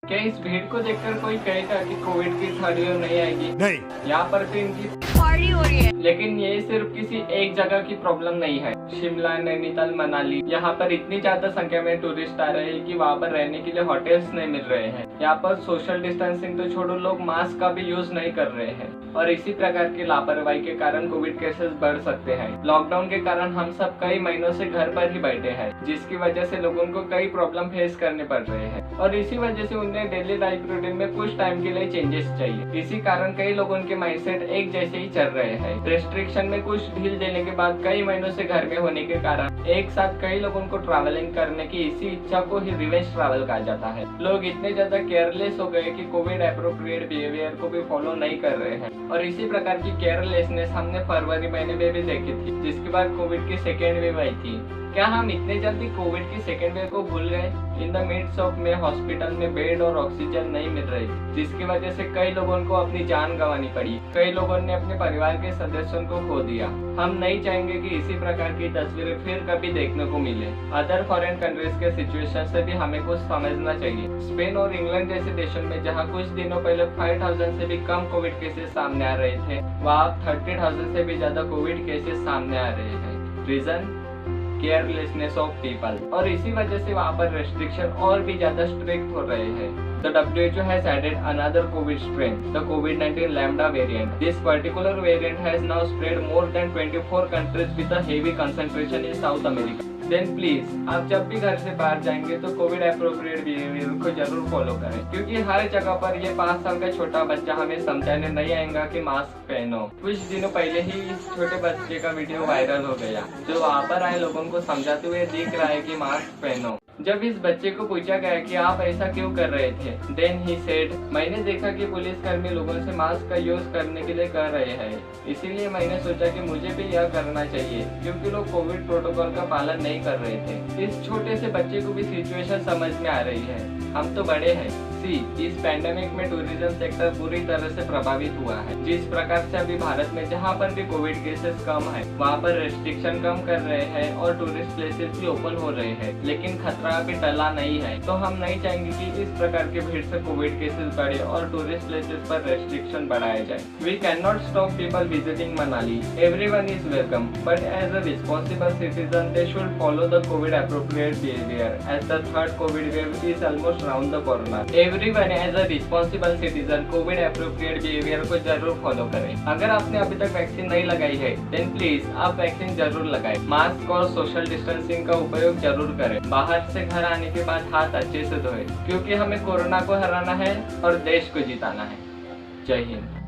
क्या इस भीड़ को देखकर कोई कहेगा कि कोविड की थर्ड वेव नहीं आएगी? नहीं। यहाँ पर तो इनकी पार्टी हो रही है। लेकिन ये सिर्फ किसी एक जगह की प्रॉब्लम नहीं है। शिमला, नैनीताल, मनाली, यहाँ पर इतनी ज्यादा संख्या में टूरिस्ट आ रहे हैं कि वहाँ पर रहने के लिए होटल्स नहीं मिल रहे हैं। यहाँ पर सोशल डिस्टेंसिंग तो छोड़ो, लोग मास्क का भी यूज नहीं कर रहे हैं और इसी प्रकार की लापरवाही के कारण कोविड केसेस बढ़ सकते हैं। लॉकडाउन के कारण हम सब कई महीनों से घर पर ही बैठे हैं, जिसकी वजह से लोगों को कई प्रॉब्लम फेस करने पड़ रहे हैं और इसी वजह से उन्हें डेली लाइफ रूटीन में कुछ टाइम के लिए चेंजेस चाहिए। इसी कारण कई लोगों के माइंडसेट एक जैसे ही चल रहे हैं। रेस्ट्रिक्शन में कुछ ढील देने के बाद कई महीनों से घर में होने के कारण एक साथ कई लोगों को ट्रैवलिंग करने की इसी इच्छा को ही रिवेंज ट्रैवल कहा जाता है। लोग इतने ज्यादा केयरलेस हो गए कि कोविड एप्रोप्रिएट बिहेवियर को भी फॉलो नहीं कर रहे हैं और इसी प्रकार की केयरलेसनेस हमने फरवरी महीने में भी देखी थी, जिसके बाद कोविड की सेकेंड वेव आई थी। क्या हम इतने जल्दी कोविड की सेकेंड वेव को भूल गए? इन द मिड्स ऑफ में हॉस्पिटल में बेड और ऑक्सीजन नहीं मिल रही, जिसकी वजह से कई लोगों को अपनी जान गंवानी पड़ी। कई लोगों ने अपने परिवार के सदस्यों को खो दिया। हम नहीं चाहेंगे कि इसी प्रकार की तस्वीरें फिर कभी देखने को मिले। अदर फॉरेन कंट्रीज के सिचुएशन से भी हमें कुछ समझना चाहिए। स्पेन और इंग्लैंड जैसे देशों में जहाँ कुछ दिनों पहले 5000 से भी कम कोविड केसेस सामने आ रहे थे, वहाँ 30,000 से भी ज्यादा कोविड केसेस सामने आ रहे हैं। रीजन केयरलेसनेस ऑफ पीपल, और इसी वजह से वहाँ पर रेस्ट्रिक्शन और भी ज्यादा स्ट्रिक्ट हो रहे हैं। The WHO has added another COVID strain, the COVID-19 Lambda variant. This particular variant has now spread more than 24 countries with a heavy concentration in South America. Then please, आप जब भी घर से बाहर जाएंगे तो कोविड एप्रोप्रिएट बिहेवियर को जरूर फॉलो करें, क्योंकि हर जगह पर ये 5 साल का छोटा बच्चा हमें समझाने नहीं आएगा कि मास्क पहनो। कुछ दिनों पहले ही इस छोटे बच्चे का वीडियो वायरल हो गया, जो वहाँ पर आए लोगों को समझाते हुए दिख रहा है कि मास्क पहनो। जब इस बच्चे को पूछा गया कि आप ऐसा क्यों कर रहे थे, देन ही सेड, मैंने देखा कि पुलिसकर्मी लोगों से मास्क का यूज करने के लिए कह रहे हैं, इसीलिए मैंने सोचा कि मुझे भी यह करना चाहिए, क्योंकि लोग कोविड प्रोटोकॉल का पालन नहीं कर रहे थे। इस छोटे से बच्चे को भी सिचुएशन समझ में आ रही है। हम तो बड़े हैं। इस पैंडेमिक में टूरिज्म सेक्टर पूरी तरह से प्रभावित हुआ है। जिस प्रकार से अभी भारत में जहाँ पर भी कोविड केसेस कम है, वहाँ पर रेस्ट्रिक्शन कम कर रहे हैं और टूरिस्ट प्लेसेस भी ओपन हो रहे हैं, लेकिन खतरा अभी टला नहीं है। तो हम नहीं चाहेंगे कि इस प्रकार के भीड़ से कोविड केसेस बढ़े और टूरिस्ट प्लेसेस पर रेस्ट्रिक्शन बढ़ाए जाए। We can not stop people visiting Manali. Everyone is welcome, but as a responsible citizen they should follow the COVID appropriate behaviour as the third COVID wave is almost round the corner. Everyone as a responsible citizen COVID appropriate behaviour को जरूर follow करें। अगर आपने अभी तक vaccine नहीं लगाई है, देन प्लीज आप वैक्सीन जरूर लगाएं। मास्क और सोशल डिस्टेंसिंग का उपयोग जरूर करें। बाहर से घर आने के बाद हाथ अच्छे से धोएं, क्योंकि हमें कोरोना को हराना है और देश को जिताना है। जय हिंद।